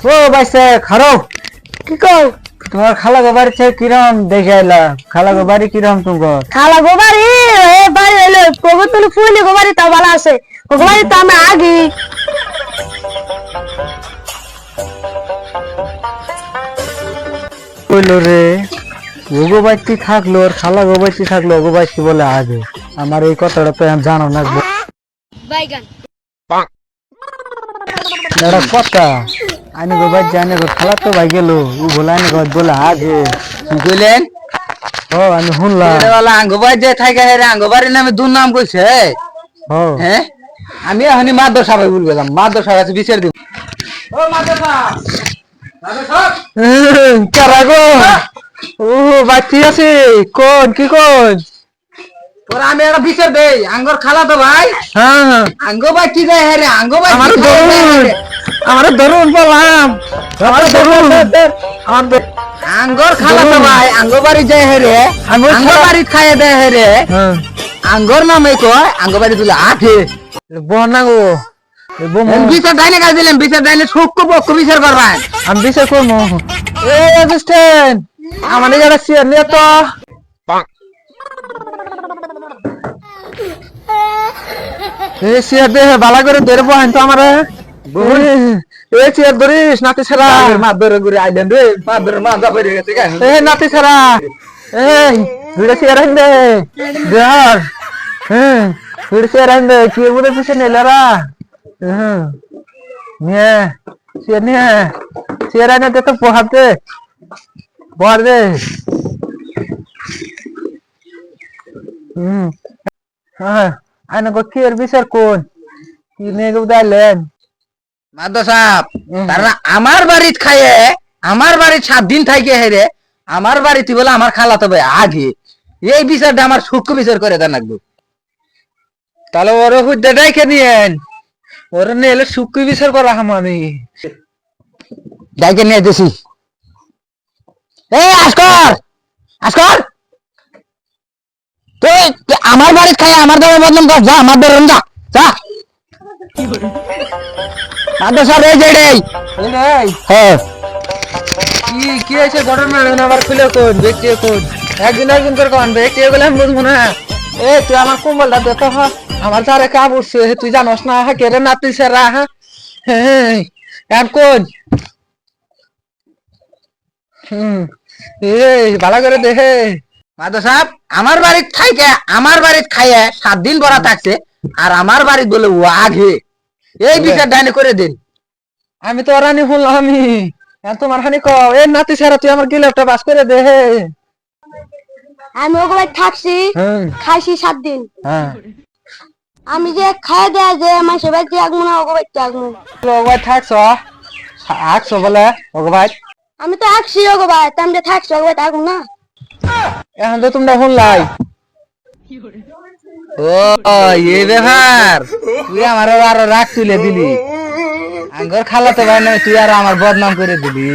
ও বাইসে খারো কি কই তোমার খালা গো বাড়ি থেকে কিরম দেখে আইলা? খালা গো বাড়ি কিরম তোমার? খালা গোবারি এ বাড়ি হইলো প্রবতন ফুলি গোবারি তা ভালো আছে গোবারি তো আমি আগি কইলো রে ওগো বাইতি থাকলো আর খালা গো বাইতি থাকলো ওগো বাইতি বলে আগে আমার এই কথাটা তো আমি জানো না বাইগান এটা কথা আইনে গো বাইতি আইনে গো খালা তো ভাই গেল ও বলে আইনে গো বলে আগে কি কইলেন? ও আমি শুনলাম এটাওয়ালা আঙ্গবাড়ি যে থাকে রে আঙ্গবাড়ির নামে দুর্নাম কইছে। ও হ্যাঁ আমি এখনই মাদ্রাসা সবাই বলবে মাদ্রাসা আছে বিচার দিব। ও মাদ্রাসা কারা গো ও বাইতি আছে কোন কি কোন ওরা আমি একটা বিচার দেই আঙ্গর খালা তো ভাই হ্যাঁ আঙ্গ ভাই কি যায় রে আঙ্গ ভাই আমার ধরুন আমার ধরুন বললাম আমার ধরুন আমার আঙ্গর খালা তো ভাই আঙ্গ বাড়ি যায় রে আঙ্গুর আঙ্গ খালা- বাড়ি খায় দেয় রে হ্যাঁ আঙ্গর নামে কয় আঙ্গ বাড়ি তুলে আঠে বনা গো বিচার দাইনে কাজ দিলেন বিচার দাইনে সূক্ষ্ম পক্ষ বিচার করবেন। আমি বিচার করবো এই অ্যাসিস্ট্যান্ট আমার একটা চেয়ার নিয়ে তো এই চেয়ার দে বালা করে ধরে বহেন তো আমার এই চেয়ার ধরিস নাতি ছাড়া মাদর করে আইলেন রে মাদর মা যা বেরিয়ে গেছে কেন এই নাতি ছাড়া এই দুইটা চেয়ার আইন দে দেয়ার হ্যাঁ দুইটা চেয়ার আইন দে কি মধ্যে পিছনে নেলারা হ্যাঁ নিয়ে চেয়ার আইনে দে তো পোহাত দে বর দে হ্যাঁ আইনে গো কি এর বিচার কোন কি নিয়ে গো দাইলেন মাদর সাহেব তারা আমার বাড়িতে খায় আমার বাড়ি 7 দিন থাকে হেরে আমার বাড়িতে বলে আমার খালা তো ভাই আগে এই বিচারটা আমার সূক্ষ্ম বিচার করে দেন লাগবে। তাহলে ওর হুদ্দে ডাইকে নিয়েন ওর নিয়ে সুক্কি বিচার করা হাম আমি যাইকে নিয়ে দিছি এই আসকর আসকর তুই আমার বাড়িতে খায় আমার দামে বদনাম কর যা আমার বেরোন যা যা মাদর সাহেব এই যে রে হ্যাঁ কি কি আছে ঘটনা আবার খুলে কোন ব্যক্তি কোন একদিন একদিন করে কোন ব্যক্তি বলে আমি বুঝবো না এ তুই আমার কোমলটা দে তো আমার যারে কাপ উঠছে তুই জানোস না হ্যাঁ কেরে নাতি সেরা হ্যাঁ আর কোন এই ভালো করে দেখে মাদর সাহেব আমার বাড়িতে খাইকে আমার বাড়িতে খাইয়ে 7 দিন বড়া থাকছে আর আমার বাড়িতে বলে ও আগে এই বিচার ডাইনে করে দিন। আমি তো রানি শুনলাম আমি তোমার হানি কও এ নাতি সেরা তুই আমার গিলাপটা বাস করে দে আমি ওগো বাড়ি থাকছি খাইছি 7 দিন হ্যাঁ আমি যে খাই দেয়া যে আমার সবাই যে আগমু না ওগো বাড়ি আগমু ভাই থাকছো বলে ওগো ভাই আমি তো আগছি ওগো বাড়ি আমি যে থাকছি ওগো বাড়ি আগমু না এখন তো তোমরা শুনলাই ও এই ব্যাপার তুই আমার আরো রাগ তুলে দিলি আঙ্গর খালাতে ভাই না তুই আর আমার বদনাম করে দিলি।